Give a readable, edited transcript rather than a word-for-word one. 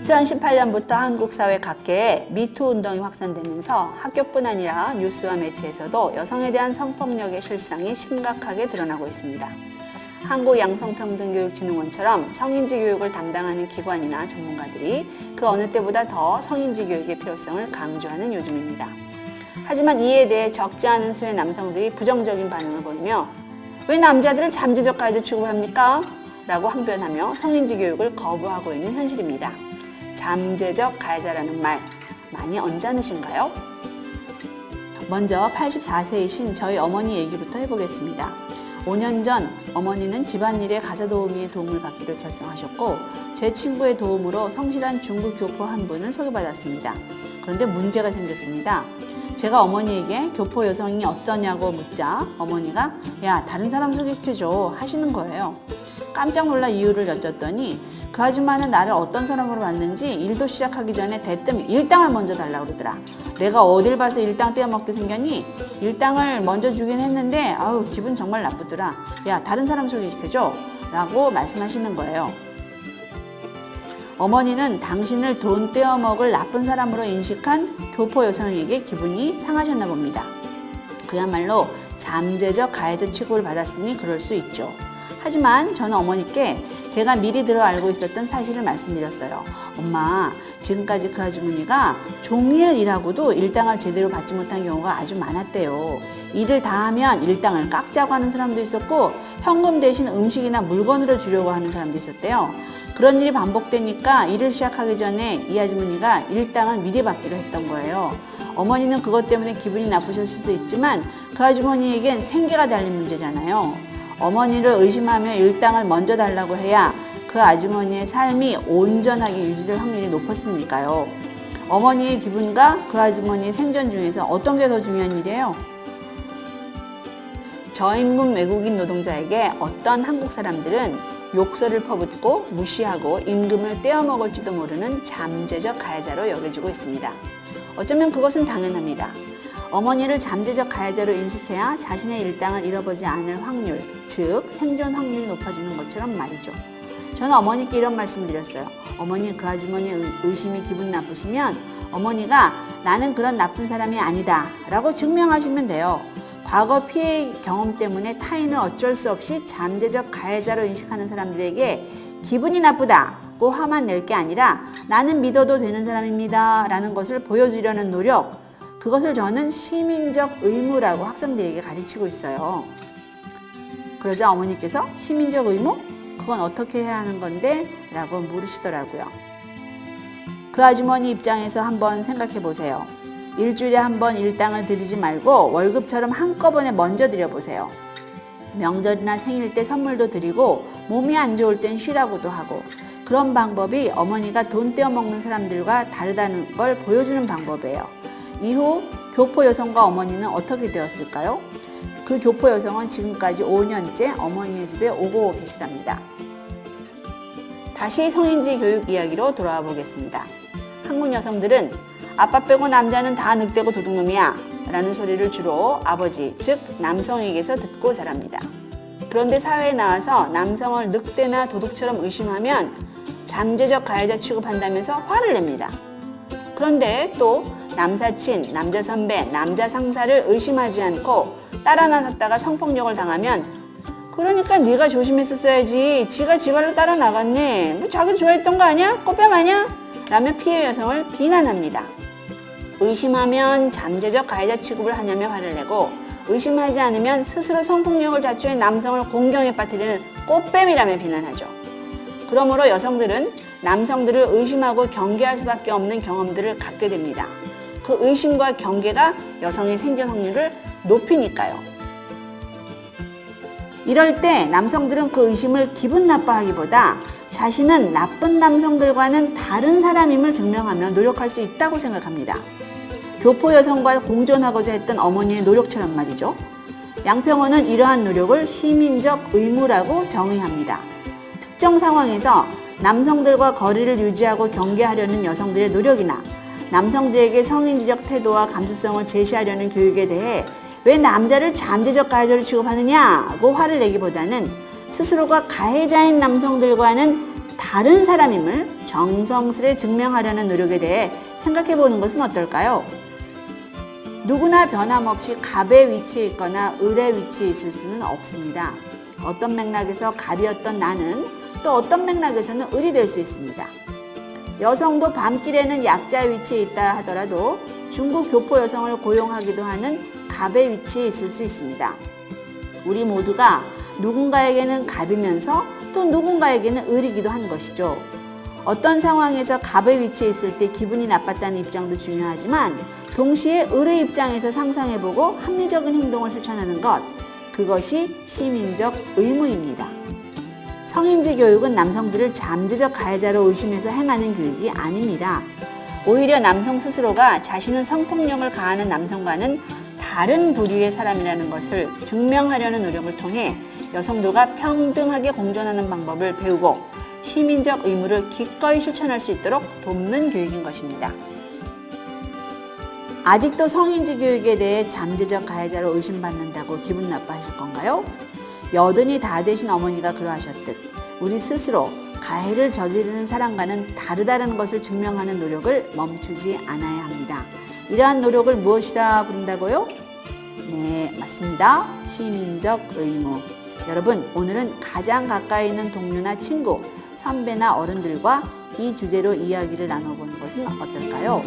2018년부터 한국 사회 각계에 미투 운동이 확산되면서 학교뿐 아니라 뉴스와 매체에서도 여성에 대한 성폭력의 실상이 심각하게 드러나고 있습니다. 한국양성평등교육진흥원처럼 성인지 교육을 담당하는 기관이나 전문가들이 그 어느 때보다 더 성인지 교육의 필요성을 강조하는 요즘입니다. 하지만 이에 대해 적지 않은 수의 남성들이 부정적인 반응을 보이며 왜 남자들을 잠재적 가해자 취급합니까? 라고 항변하며 성인지 교육을 거부하고 있는 현실입니다. 잠재적 가해자라는 말 많이 언짢으신가요? 먼저 84세이신 저희 어머니 얘기부터 해보겠습니다. 5년 전 어머니는 집안일에 가사도우미의 도움을 받기로 결정하셨고 제 친구의 도움으로 성실한 중국 교포 한 분을 소개받았습니다. 그런데 문제가 생겼습니다. 제가 어머니에게 교포 여성이 어떠냐고 묻자 어머니가 야 다른 사람 소개시켜줘 하시는 거예요. 깜짝 놀라 이유를 여쭸더니 그 아줌마는 나를 어떤 사람으로 봤는지 일도 시작하기 전에 대뜸 일당을 먼저 달라고 그러더라. 내가 어딜 봐서 일당 떼어먹게 생겼니? 일당을 먼저 주긴 했는데 아우 기분 정말 나쁘더라. 야 다른 사람 소개시켜줘 라고 말씀하시는 거예요. 어머니는 당신을 돈 떼어먹을 나쁜 사람으로 인식한 교포 여성에게 기분이 상하셨나 봅니다. 그야말로 잠재적 가해자 취급을 받았으니 그럴 수 있죠. 하지만 저는 어머니께 제가 미리 들어 알고 있었던 사실을 말씀드렸어요. 엄마, 지금까지 그 아주머니가 종일 일하고도 일당을 제대로 받지 못한 경우가 아주 많았대요. 일을 다 하면 일당을 깎자고 하는 사람도 있었고 현금 대신 음식이나 물건으로 주려고 하는 사람도 있었대요. 그런 일이 반복되니까 일을 시작하기 전에 이 아주머니가 일당을 미리 받기로 했던 거예요. 어머니는 그것 때문에 기분이 나쁘셨을 수도 있지만 그 아주머니에겐 생계가 달린 문제잖아요. 어머니를 의심하며 일당을 먼저 달라고 해야 그 아주머니의 삶이 온전하게 유지될 확률이 높았으니까요. 어머니의 기분과 그 아주머니의 생존 중에서 어떤 게 더 중요한 일이에요? 저임금 외국인 노동자에게 어떤 한국 사람들은 욕설을 퍼붓고 무시하고 임금을 떼어먹을지도 모르는 잠재적 가해자로 여겨지고 있습니다. 어쩌면 그것은 당연합니다. 어머니를 잠재적 가해자로 인식해야 자신의 일당을 잃어보지 않을 확률, 즉 생존 확률이 높아지는 것처럼 말이죠. 저는 어머니께 이런 말씀을 드렸어요. 어머니 그 아주머니의 의심이 기분 나쁘시면 어머니가 나는 그런 나쁜 사람이 아니다 라고 증명하시면 돼요. 과거 피해 경험 때문에 타인을 어쩔 수 없이 잠재적 가해자로 인식하는 사람들에게 기분이 나쁘다고 화만 낼 게 아니라 나는 믿어도 되는 사람입니다 라는 것을 보여주려는 노력, 그것을 저는 시민적 의무라고 학생들에게 가르치고 있어요. 그러자 어머니께서 시민적 의무? 그건 어떻게 해야 하는 건데? 라고 물으시더라고요. 그 아주머니 입장에서 한번 생각해 보세요. 일주일에 한 번 일당을 드리지 말고 월급처럼 한꺼번에 먼저 드려보세요. 명절이나 생일 때 선물도 드리고 몸이 안 좋을 땐 쉬라고도 하고 그런 방법이 어머니가 돈 떼어먹는 사람들과 다르다는 걸 보여주는 방법이에요. 이후 교포 여성과 어머니는 어떻게 되었을까요? 그 교포 여성은 지금까지 5년째 어머니의 집에 오고 계시답니다. 다시 성인지 교육 이야기로 돌아와 보겠습니다. 한국 여성들은 아빠 빼고 남자는 다 늑대고 도둑놈이야 라는 소리를 주로 아버지, 즉 남성에게서 듣고 자랍니다. 그런데 사회에 나와서 남성을 늑대나 도둑처럼 의심하면 잠재적 가해자 취급한다면서 화를 냅니다. 그런데 또 남사친, 남자 선배, 남자 상사를 의심하지 않고 따라 나섰다가 성폭력을 당하면 그러니까 네가 조심했었어야지. 지가 지발로 따라 나갔네. 뭐 자기도 좋아했던 거 아니야? 꽃뱀 아니야? 라며 피해 여성을 비난합니다. 의심하면 잠재적 가해자 취급을 하냐며 화를 내고 의심하지 않으면 스스로 성폭력을 자초한 남성을 공경에 빠뜨리는 꽃뱀이라며 비난하죠. 그러므로 여성들은 남성들을 의심하고 경계할 수밖에 없는 경험들을 갖게 됩니다. 그 의심과 경계가 여성의 생존 확률을 높이니까요. 이럴 때 남성들은 그 의심을 기분 나빠하기보다 자신은 나쁜 남성들과는 다른 사람임을 증명하며 노력할 수 있다고 생각합니다. 교포 여성과 공존하고자 했던 어머니의 노력처럼 말이죠. 양평원은 이러한 노력을 시민적 의무라고 정의합니다. 특정 상황에서 남성들과 거리를 유지하고 경계하려는 여성들의 노력이나 남성들에게 성인지적 태도와 감수성을 제시하려는 교육에 대해 왜 남자를 잠재적 가해자로 취급하느냐고 화를 내기보다는 스스로가 가해자인 남성들과는 다른 사람임을 정성스레 증명하려는 노력에 대해 생각해 보는 것은 어떨까요? 누구나 변함없이 갑의 위치에 있거나 을의 위치에 있을 수는 없습니다. 어떤 맥락에서 갑이었던 나는 또 어떤 맥락에서는 을이 될 수 있습니다. 여성도 밤길에는 약자 위치에 있다 하더라도 중국 교포 여성을 고용하기도 하는 갑의 위치에 있을 수 있습니다. 우리 모두가 누군가에게는 갑이면서 또 누군가에게는 을이기도 한 것이죠. 어떤 상황에서 갑의 위치에 있을 때 기분이 나빴다는 입장도 중요하지만 동시에 을의 입장에서 상상해보고 합리적인 행동을 실천하는 것, 그것이 시민적 의무입니다. 성인지 교육은 남성들을 잠재적 가해자로 의심해서 행하는 교육이 아닙니다. 오히려 남성 스스로가 자신은 성폭력을 가하는 남성과는 다른 부류의 사람이라는 것을 증명하려는 노력을 통해 여성들과 평등하게 공존하는 방법을 배우고 시민적 의무를 기꺼이 실천할 수 있도록 돕는 교육인 것입니다. 아직도 성인지 교육에 대해 잠재적 가해자로 의심받는다고 기분 나빠하실 건가요? 여든이 다 되신 어머니가 그러하셨듯 우리 스스로 가해를 저지르는 사람과는 다르다는 것을 증명하는 노력을 멈추지 않아야 합니다. 이러한 노력을 무엇이라 부른다고요? 네, 맞습니다. 시민적 의무. 여러분, 오늘은 가장 가까이 있는 동료나 친구, 선배나 어른들과 이 주제로 이야기를 나눠보는 것은 어떨까요?